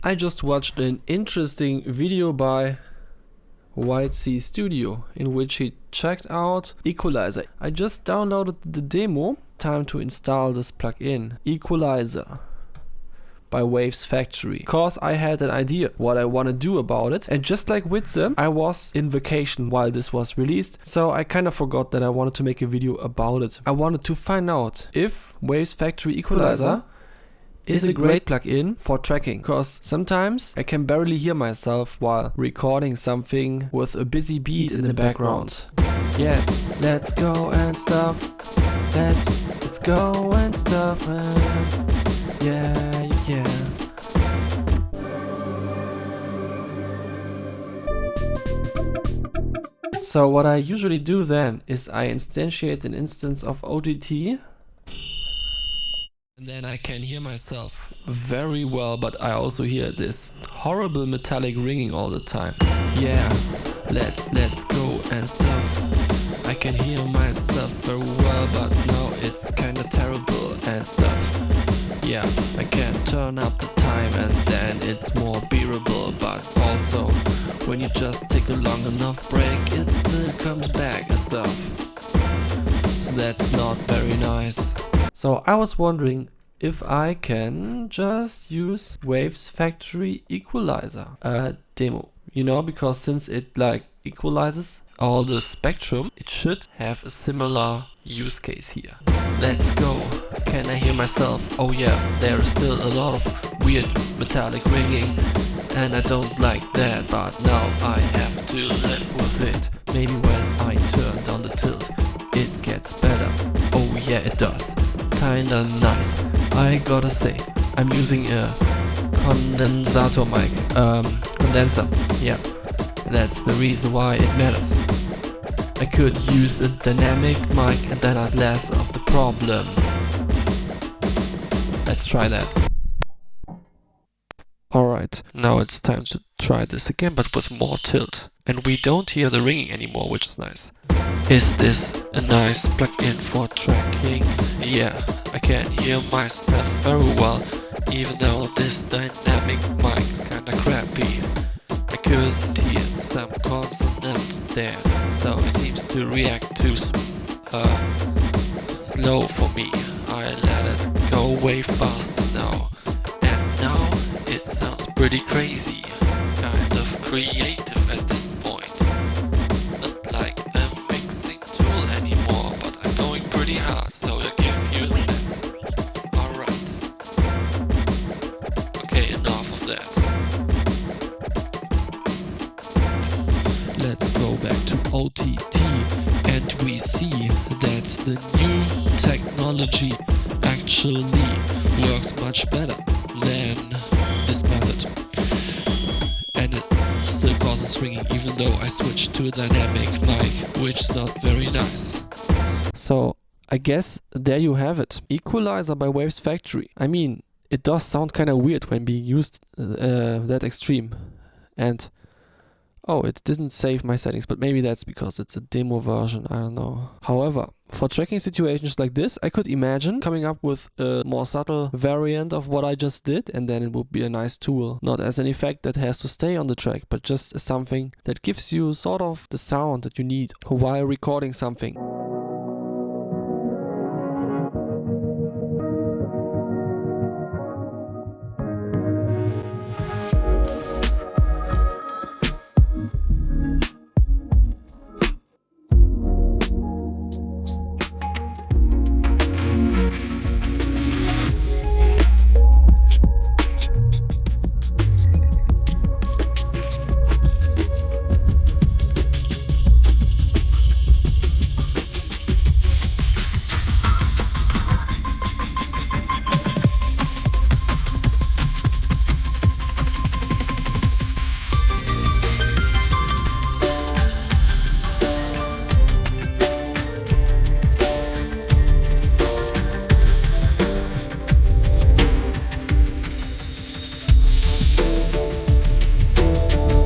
I just watched an interesting video by Whitesea Studio in which he checked out Equalizer. I just downloaded the demo. Time to install this plugin, Equalizer by Wavesfactory, because I had an idea what I want to do about it, and just like with them, I was in vacation while this was released, so I kind of forgot that I wanted to make a video about it. I wanted to find out if Wavesfactory Equalizer is a great plugin for tracking, because sometimes I can barely hear myself while recording something with a busy beat in the background. Yeah, let's go and stuff. Let's go and stuff. Yeah. So what I usually do then is I instantiate an instance of OTT. And then I can hear myself very well, but I also hear this horrible metallic ringing all the time. Yeah, let's go and stuff. I can hear myself very well, but now it's kinda terrible and stuff. Yeah, I can turn up the time and then it's more bearable, but also when you just take a long enough break, it still comes back and stuff. So that's not very nice. So I was wondering if I can just use Wavesfactory Equalizer demo, you know, because since it like equalizes all the spectrum, it should have a similar use case here. Let's go. Can I hear myself? Oh yeah, there is still a lot of weird metallic ringing and I don't like that, but now I have to live with it. Maybe when I turn down the tilt, it gets better. Oh yeah, it does. Kinda nice. I gotta say, I'm using a condenser mic. Yeah, that's the reason why it matters. I could use a dynamic mic and then I'd less of the problem. Let's try that. Alright, now it's time to try this again, but with more tilt. And we don't hear the ringing anymore, which is nice. Is this a nice plugin for tracking? Yeah, I can hear myself very well, even though this dynamic mic is kinda crappy. I couldn't hear some consonant there, so it seems to react too slow for me. I let it go way faster now, and now it sounds pretty crazy, kind of creative at this point. Not like a mixing tool anymore, but I'm going pretty hard, so to give you that. Alright. Okay, enough of that. Let's go back to OTT, and we see that the new technology actually works much better than this method. And it still causes ringing even though I switched to a dynamic mic, which is not very nice. So I guess there you have it. Equalizer by Wavesfactory. I mean, it does sound kinda weird when being used that extreme. And oh, it didn't save my settings, but maybe that's because it's a demo version, I don't know. However, for tracking situations like this, I could imagine coming up with a more subtle variant of what I just did, and then it would be a nice tool. Not as an effect that has to stay on the track, but just as something that gives you sort of the sound that you need while recording something.